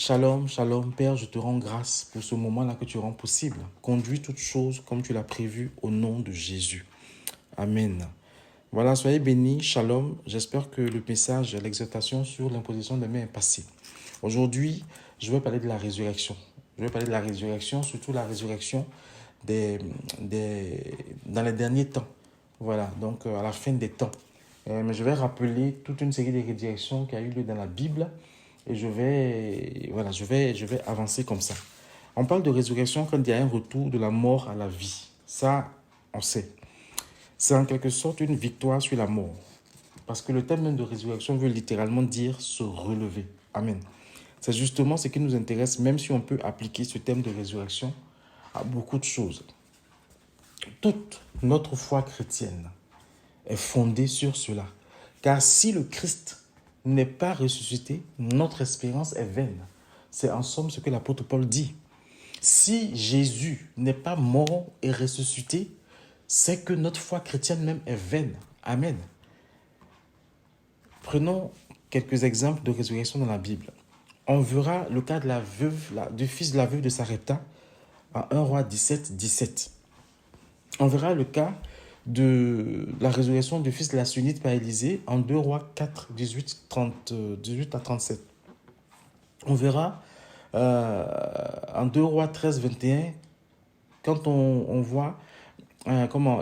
Shalom, shalom, Père, je te rends grâce pour ce moment-là que tu rends possible. Conduis toutes choses comme tu l'as prévu au nom de Jésus. Amen. Voilà, soyez bénis, shalom. J'espère que le message, l'exhortation sur l'imposition des mains est passé. Aujourd'hui, je vais parler de la résurrection. Je vais parler de la résurrection, surtout la résurrection dans les derniers temps. Voilà, donc à la fin des temps. Mais je vais rappeler toute une série de résurrections qui a eu lieu dans la Bible. Et je vais avancer comme ça. On parle de résurrection quand il y a un retour de la mort à la vie. Ça, on sait. C'est en quelque sorte une victoire sur la mort. Parce que le thème même de résurrection veut littéralement dire se relever. Amen. C'est justement ce qui nous intéresse, même si on peut appliquer ce thème de résurrection à beaucoup de choses. Toute notre foi chrétienne est fondée sur cela. Car si le Christ n'est pas ressuscité, notre espérance est vaine. C'est en somme ce que l'apôtre Paul dit. Si Jésus n'est pas mort et ressuscité, c'est que notre foi chrétienne même est vaine. Amen. Prenons quelques exemples de résurrection dans la Bible. On verra le cas de la veuve, du fils de la veuve de Sarepta en 1 Roi 17, 17. On verra le cas de la résurrection du fils de la Sunite par Élisée en 2 Rois 4, 18 à 37. On verra en 2 Rois 13, 21, quand on voit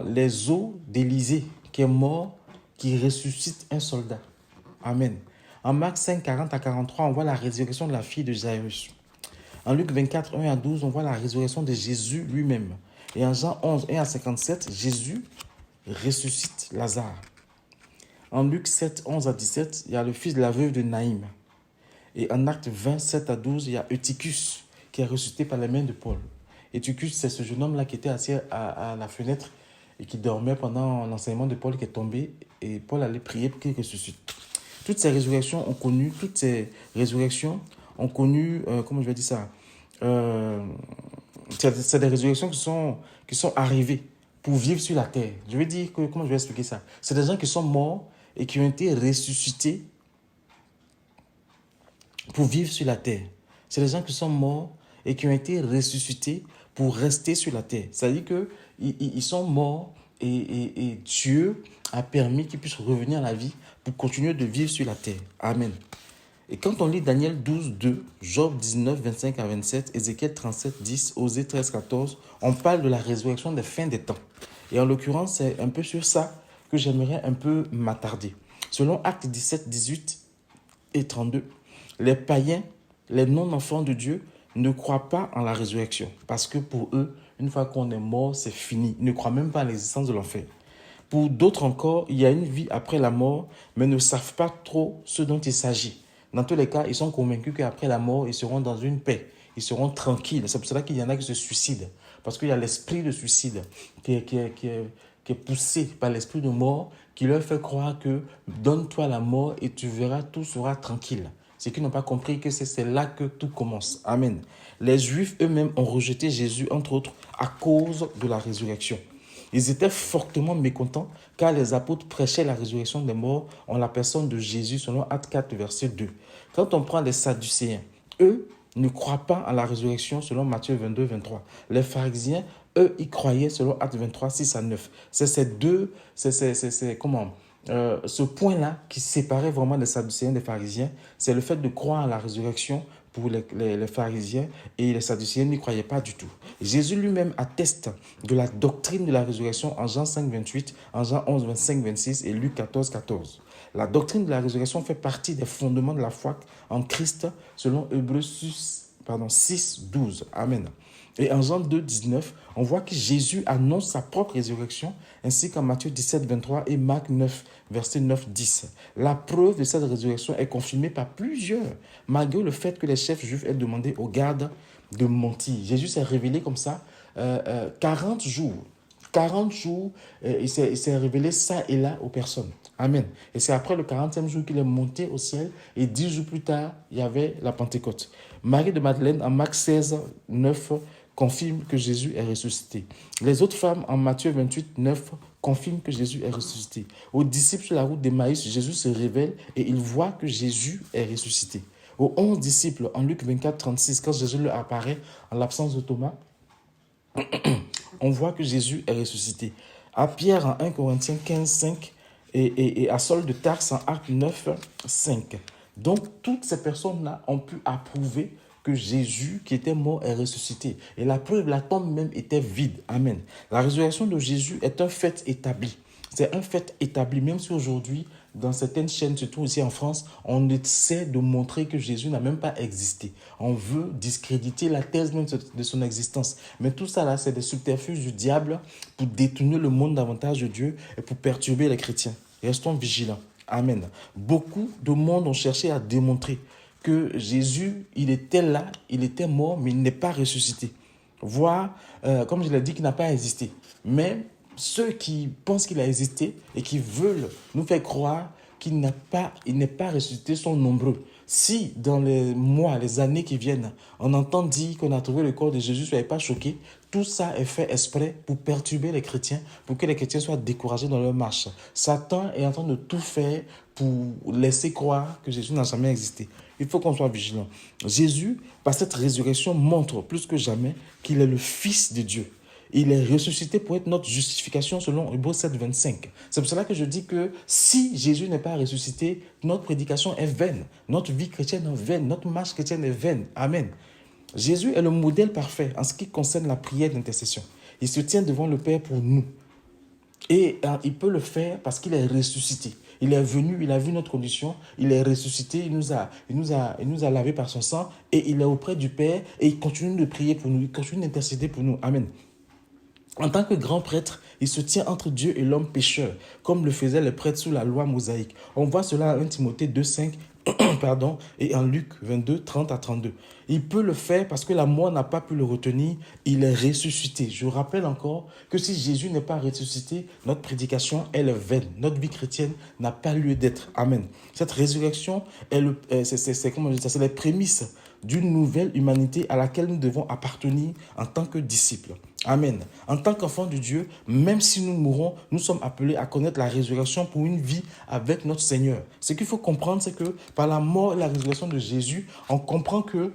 les os d'Élisée qui est mort, qui ressuscite un soldat. Amen. En Marc 5, 40 à 43, on voit la résurrection de la fille de Jairus. En Luc 24, 1 à 12, on voit la résurrection de Jésus lui-même. Et en Jean 11, 1 à 57, Jésus ressuscite Lazare. En Luc 7, 11 à 17, il y a le fils de la veuve de Naïm. Et en Acte 20, 7 à 12, il y a Eutychus qui est ressuscité par les mains de Paul. Eutychus, c'est ce jeune homme-là qui était assis à la fenêtre et qui dormait pendant l'enseignement de Paul qui est tombé. Et Paul allait prier pour qu'il ressuscite. Toutes ces résurrections ont connu, c'est des résurrections qui sont arrivées pour vivre sur la terre. Je vais dire comment je vais expliquer ça. C'est des gens qui sont morts et qui ont été ressuscités pour vivre sur la terre. C'est des gens qui sont morts et qui ont été ressuscités pour rester sur la terre. C'est-à-dire qu'ils sont morts et Dieu a permis qu'ils puissent revenir à la vie pour continuer de vivre sur la terre. Amen. Et quand on lit Daniel 12, 2, Job 19, 25 à 27, Ézéchiel 37, 10, Osée 13, 14, on parle de la résurrection des fins des temps. Et en l'occurrence, c'est un peu sur ça que j'aimerais un peu m'attarder. Selon Actes 17, 18 et 32, les païens, les non-enfants de Dieu, ne croient pas en la résurrection. Parce que pour eux, une fois qu'on est mort, c'est fini. Ils ne croient même pas à l'existence de l'enfer. Pour d'autres encore, il y a une vie après la mort, mais ne savent pas trop ce dont il s'agit. Dans tous les cas, ils sont convaincus qu'après la mort, ils seront dans une paix. Ils seront tranquilles. C'est pour cela qu'il y en a qui se suicident. Parce qu'il y a l'esprit de suicide qui est poussé par l'esprit de mort, qui leur fait croire que donne-toi la mort et tu verras, tout sera tranquille. C'est qu'ils n'ont pas compris que c'est là que tout commence. Amen. Les Juifs eux-mêmes ont rejeté Jésus, entre autres, à cause de la résurrection. Ils étaient fortement mécontents car les apôtres prêchaient la résurrection des morts en la personne de Jésus selon Actes 4, verset 2. Quand on prend les Sadducéens, eux ne croient pas à la résurrection selon Matthieu 22, 23. Les pharisiens, eux, y croyaient selon Actes 23, 6 à 9. C'est ce point-là qui séparait vraiment les Sadducéens des pharisiens, c'est le fait de croire à la résurrection pour les pharisiens et les Sadducéens n'y croyaient pas du tout. Jésus lui-même atteste de la doctrine de la résurrection en Jean 5, 28, en Jean 11, 25, 26 et Luc 14, 14. La doctrine de la résurrection fait partie des fondements de la foi en Christ selon Hébreux 6, 12. Amen. Et en Jean 2, 19, on voit que Jésus annonce sa propre résurrection, ainsi qu'en Matthieu 17, 23 et Marc 9, verset 9, 10. La preuve de cette résurrection est confirmée par plusieurs, malgré le fait que les chefs juifs aient demandé aux gardes de mentir. Jésus s'est révélé comme ça 40 jours. 40 jours, il s'est révélé ça et là aux personnes. Amen. Et c'est après le 40e jour qu'il est monté au ciel et 10 jours plus tard, il y avait la Pentecôte. Marie de Madeleine, en Marc 16, 9, confirme que Jésus est ressuscité. Les autres femmes, en Matthieu 28, 9, confirment que Jésus est ressuscité. Aux disciples sur la route d'Emmaüs, Jésus se révèle et ils voient que Jésus est ressuscité. Aux 11 disciples, en Luc 24, 36, quand Jésus leur apparaît en l'absence de Thomas, on voit que Jésus est ressuscité. À Pierre en 1 Corinthiens 15, 5 et à Saul de Tarse en Acte 9, 5. Donc, toutes ces personnes-là ont pu approuver que Jésus, qui était mort, est ressuscité. Et la preuve, la tombe même était vide. Amen. La résurrection de Jésus est un fait établi. C'est un fait établi, même si aujourd'hui, dans certaines chaînes, surtout aussi en France, on essaie de montrer que Jésus n'a même pas existé. On veut discréditer la thèse même de son existence. Mais tout ça là, c'est des subterfuges du diable pour détourner le monde davantage de Dieu et pour perturber les chrétiens. Restons vigilants. Amen. Beaucoup de monde ont cherché à démontrer que Jésus, il était là, il était mort, mais il n'est pas ressuscité. Voire, comme je l'ai dit, qu'il n'a pas existé. Mais ceux qui pensent qu'il a existé et qui veulent nous faire croire qu'il n'est pas ressuscité sont nombreux. Si dans les mois, les années qui viennent, on entend dire qu'on a trouvé le corps de Jésus, soyez pas choqués. Tout ça est fait exprès pour perturber les chrétiens, pour que les chrétiens soient découragés dans leur marche. Satan est en train de tout faire pour laisser croire que Jésus n'a jamais existé. Il faut qu'on soit vigilant. Jésus, par cette résurrection, montre plus que jamais qu'il est le Fils de Dieu. Il est ressuscité pour être notre justification selon Hébreux 7, 25. C'est pour cela que je dis que si Jésus n'est pas ressuscité, notre prédication est vaine. Notre vie chrétienne est vaine. Notre marche chrétienne est vaine. Amen. Jésus est le modèle parfait en ce qui concerne la prière d'intercession. Il se tient devant le Père pour nous. Et il peut le faire parce qu'il est ressuscité. Il est venu, il a vu notre condition, il est ressuscité, il nous a lavé par son sang et il est auprès du Père et il continue de prier pour nous, il continue d'intercéder pour nous. Amen. En tant que grand prêtre, il se tient entre Dieu et l'homme pécheur, comme le faisaient les prêtres sous la loi mosaïque. On voit cela en 1 Timothée 2, 5 et en Luc 22, 30 à 32. Il peut le faire parce que la mort n'a pas pu le retenir, il est ressuscité. Je rappelle encore que si Jésus n'est pas ressuscité, notre prédication, elle est vaine. Notre vie chrétienne n'a pas lieu d'être. Amen. Cette résurrection, c'est les prémices d'une nouvelle humanité à laquelle nous devons appartenir en tant que disciples. Amen. En tant qu'enfants de Dieu, même si nous mourons, nous sommes appelés à connaître la résurrection pour une vie avec notre Seigneur. Ce qu'il faut comprendre, c'est que par la mort et la résurrection de Jésus, on comprend que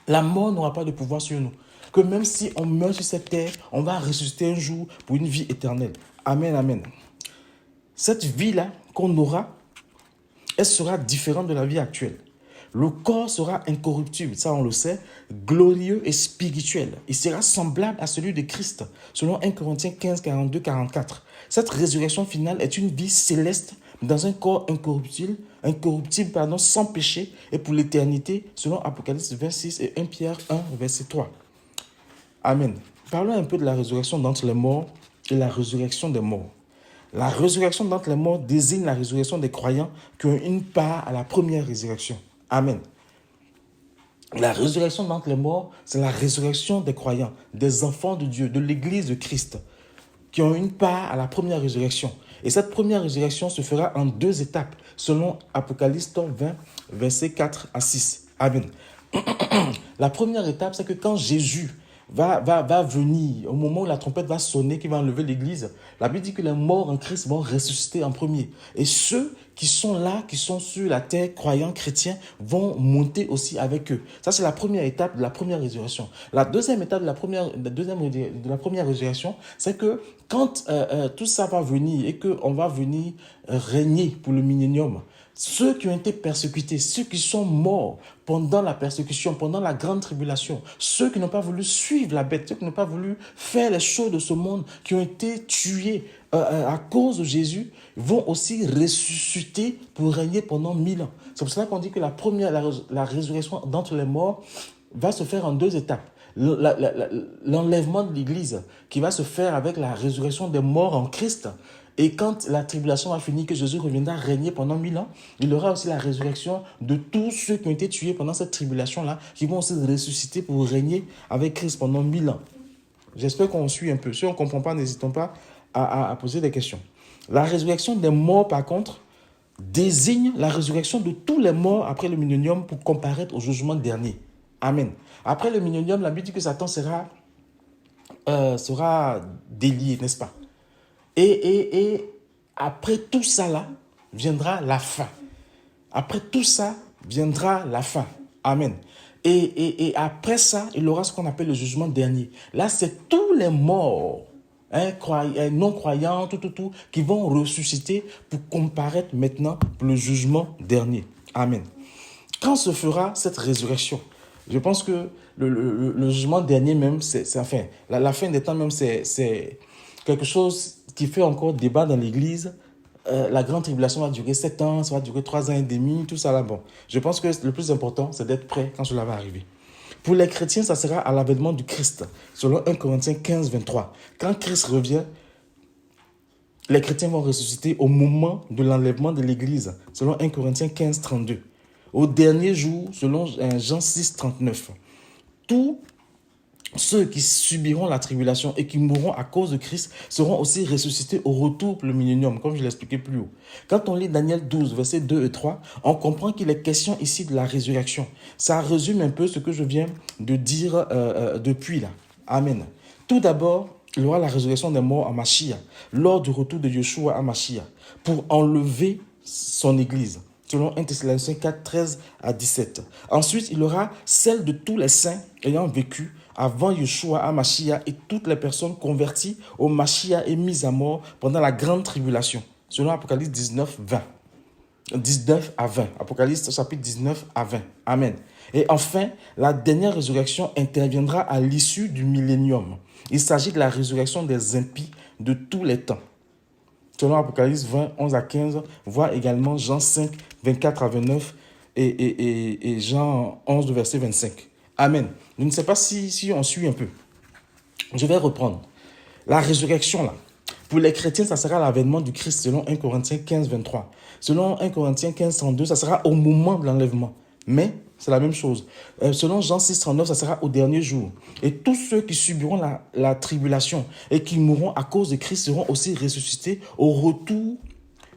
la mort n'aura pas de pouvoir sur nous. Que même si on meurt sur cette terre, on va ressusciter un jour pour une vie éternelle. Amen, amen. Cette vie-là qu'on aura, elle sera différente de la vie actuelle. Le corps sera incorruptible, ça on le sait, glorieux et spirituel. Il sera semblable à celui de Christ, selon 1 Corinthiens 15, 42, 44. Cette résurrection finale est une vie céleste dans un corps incorruptible, sans péché et pour l'éternité, selon Apocalypse 26 et 1 Pierre 1, verset 3. Amen. Parlons un peu de la résurrection d'entre les morts et la résurrection des morts. La résurrection d'entre les morts désigne la résurrection des croyants qui ont une part à la première résurrection. Amen. La résurrection d'entre les morts, c'est la résurrection des croyants, des enfants de Dieu, de l'Église de Christ, qui ont une part à la première résurrection. Et cette première résurrection se fera en 2 étapes, selon Apocalypse 20, versets 4 à 6. Amen. La première étape, c'est que quand Jésus va venir, au moment où la trompette va sonner, qui va enlever l'église, la Bible dit que les morts en Christ vont ressusciter en premier. Et ceux qui sont là, qui sont sur la terre, croyants, chrétiens, vont monter aussi avec eux. Ça, c'est la première étape de la première résurrection. La deuxième étape de la première résurrection, c'est que quand tout ça va venir et qu'on va venir régner pour le millénium, ceux qui ont été persécutés, ceux qui sont morts pendant la persécution, pendant la grande tribulation, ceux qui n'ont pas voulu suivre la bête, ceux qui n'ont pas voulu faire les choses de ce monde, qui ont été tués à cause de Jésus, vont aussi ressusciter pour régner pendant 1000 ans. C'est pour cela qu'on dit que la résurrection d'entre les morts va se faire en 2 étapes. L'enlèvement de l'Église qui va se faire avec la résurrection des morts en Christ. Et quand la tribulation va finir, que Jésus reviendra régner pendant 1000 ans, il y aura aussi la résurrection de tous ceux qui ont été tués pendant cette tribulation-là, qui vont aussi ressusciter pour régner avec Christ pendant 1000 ans. J'espère qu'on suit un peu. Si on ne comprend pas, n'hésitons pas à poser des questions. La résurrection des morts, par contre, désigne la résurrection de tous les morts après le millénium pour comparaître au jugement dernier. Amen. Après le millénium, la Bible dit que Satan sera délié, n'est-ce pas? Et après tout ça là, viendra la fin. Après tout ça, viendra la fin. Amen. Et après ça, il y aura ce qu'on appelle le jugement dernier. Là, c'est tous les morts, non-croyants, tout, qui vont ressusciter pour comparaître maintenant pour le jugement dernier. Amen. Quand se fera cette résurrection? Je pense que le jugement dernier même, enfin, la fin des temps même, c'est quelque chose qui fait encore débat dans l'Église. La grande tribulation va durer 7 ans, ça va durer 3 ans et demi, tout ça là. Bon, je pense que le plus important, c'est d'être prêt quand cela va arriver. Pour les chrétiens, ça sera à l'avènement du Christ, selon 1 Corinthiens 15, 23. Quand Christ revient, les chrétiens vont ressusciter au moment de l'enlèvement de l'Église, selon 1 Corinthiens 15, 32. Au dernier jour, selon Jean 6, 39. Tous ceux qui subiront la tribulation et qui mourront à cause de Christ seront aussi ressuscités au retour pour le millénium, comme je l'expliquais plus haut. Quand on lit Daniel 12, versets 2 et 3, on comprend qu'il est question ici de la résurrection. Ça résume un peu ce que je viens de dire depuis là. Amen. Tout d'abord, il y aura la résurrection des morts à Mashiach, lors du retour de Yeshua à Mashiach, pour enlever son église, selon 1 Thessaloniciens 4, 13 à 17. Ensuite, il y aura celle de tous les saints ayant vécu avant Yeshua à Mashiach et toutes les personnes converties au Mashiach et mises à mort pendant la grande tribulation, selon Apocalypse 19, 20. 19 à 20. Apocalypse chapitre 19 à 20. Amen. Et enfin, la dernière résurrection interviendra à l'issue du millénium. Il s'agit de la résurrection des impies de tous les temps. Selon Apocalypse 20, 11 à 15, voire également Jean 5, 24 à 29 et Jean 11, verset 25. Amen. Je ne sais pas si on suit un peu. Je vais reprendre. La résurrection, là, pour les chrétiens, ça sera l'avènement du Christ, selon 1 Corinthiens 15, 23. Selon 1 Corinthiens 15, 32, ça sera au moment de l'enlèvement. Mais c'est la même chose. Selon Jean 6, 39, ça sera au dernier jour. Et tous ceux qui subiront la tribulation et qui mourront à cause de Christ seront aussi ressuscités au retour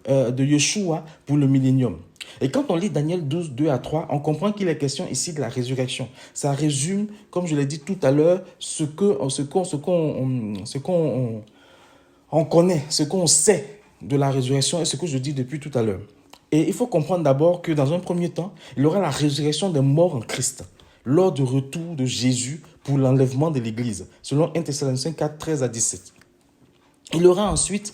de Yeshua pour le millénium. Et quand on lit Daniel 12, 2 à 3, on comprend qu'il est question ici de la résurrection. Ça résume, comme je l'ai dit tout à l'heure, ce qu'on connaît, ce qu'on sait de la résurrection et ce que je dis depuis tout à l'heure. Et il faut comprendre d'abord que dans un premier temps, il y aura la résurrection des morts en Christ lors du retour de Jésus pour l'enlèvement de l'Église, selon 1 Thessaloniciens 4, 13 à 17. Il y aura ensuite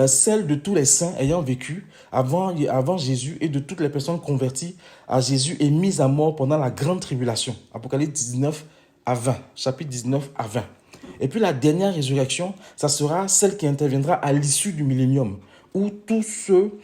celle de tous les saints ayant vécu avant Jésus et de toutes les personnes converties à Jésus et mises à mort pendant la grande tribulation. Apocalypse 19 à 20, chapitre 19 à 20. Et puis la dernière résurrection, ça sera celle qui interviendra à l'issue du millénium, où tous ceux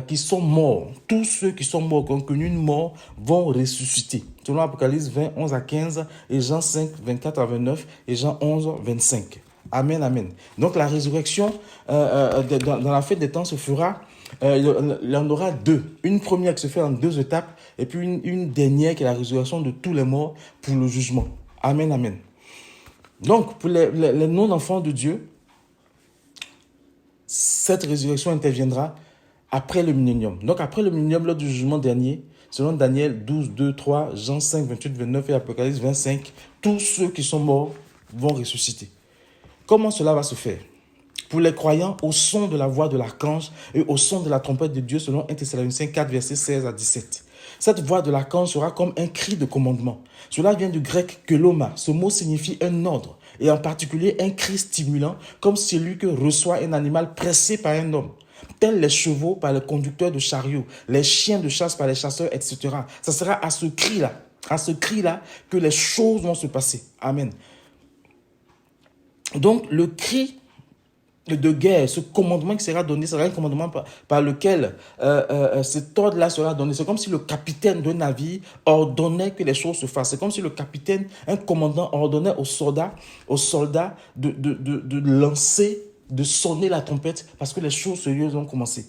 qui sont morts, qui ont connu une mort, vont ressusciter. Selon Apocalypse 20, 11 à 15 et Jean 5, 24 à 29 et Jean 11, 25. Amen, amen. Donc la résurrection dans la fin des temps se fera, il y en aura deux. Une première qui se fait en 2 étapes et puis une dernière qui est la résurrection de tous les morts pour le jugement. Amen, amen. Donc pour les non-enfants de Dieu, cette résurrection interviendra après le millénium. Donc après le millénium, lors du jugement dernier, selon Daniel 12, 2, 3, Jean 5, 28, 29 et Apocalypse 25, tous ceux qui sont morts vont ressusciter. Comment cela va se faire? Pour les croyants, au son de la voix de l'archange et au son de la trompette de Dieu, selon 1 Thessaloniciens 4, versets 16 à 17. Cette voix de l'archange sera comme un cri de commandement. Cela vient du grec keloma. Ce mot signifie un ordre, et en particulier un cri stimulant, comme celui que reçoit un animal pressé par un homme. Tels les chevaux par les conducteurs de chariots, les chiens de chasse par les chasseurs, etc. Ça sera à ce cri-là que les choses vont se passer. Amen. Donc, le cri de guerre, ce commandement qui sera donné, sera un commandement par lequel cet ordre-là sera donné. C'est comme si le capitaine d'un navire ordonnait que les choses se fassent. C'est comme si le capitaine, un commandant, ordonnait aux soldats de lancer, de sonner la trompette parce que les choses sérieuses ont commencé.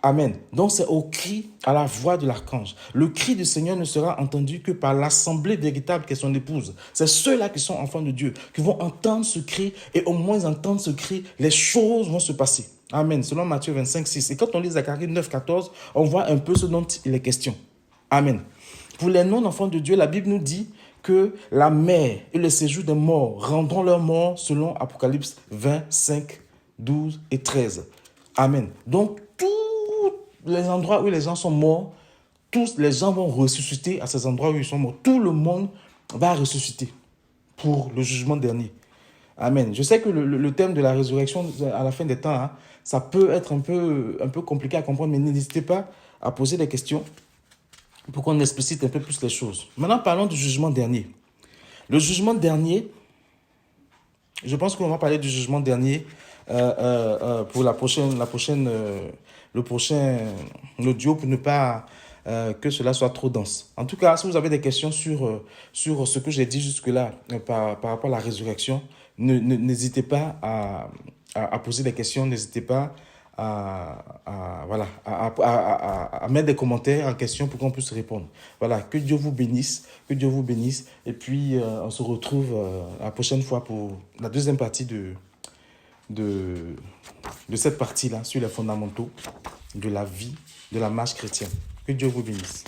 Amen. Donc c'est au cri, à la voix de l'archange. Le cri du Seigneur ne sera entendu que par l'assemblée véritable qui est son épouse. C'est ceux-là qui sont enfants de Dieu, qui vont entendre ce cri et au moins entendre ce cri, les choses vont se passer. Amen. Selon Matthieu 25, 6. Et quand on lit Zacharie 9, 14, on voit un peu ce dont il est question. Amen. Pour les non-enfants de Dieu, la Bible nous dit que la mer et le séjour des morts rendront leur mort selon Apocalypse 25, 12 et 13. Amen. Donc, tous les endroits où les gens sont morts, tous les gens vont ressusciter à ces endroits où ils sont morts. Tout le monde va ressusciter pour le jugement dernier. Amen. Je sais que le thème de la résurrection à la fin des temps, hein, ça peut être un peu compliqué à comprendre, mais n'hésitez pas à poser des questions pour qu'on explicite un peu plus les choses. Maintenant, parlons du jugement dernier. Le jugement dernier, je pense qu'on va parler du jugement dernier pour le prochain audio pour ne pas que cela soit trop dense. En tout cas, si vous avez des questions sur ce que j'ai dit jusque-là par rapport à la résurrection, n'hésitez pas à poser des questions, n'hésitez pas voilà, à mettre des commentaires en question pour qu'on puisse répondre. Voilà, que Dieu vous bénisse, que Dieu vous bénisse. Et puis, on se retrouve la prochaine fois pour la deuxième partie de cette partie-là sur les fondamentaux de la vie, de la marche chrétienne. Que Dieu vous bénisse.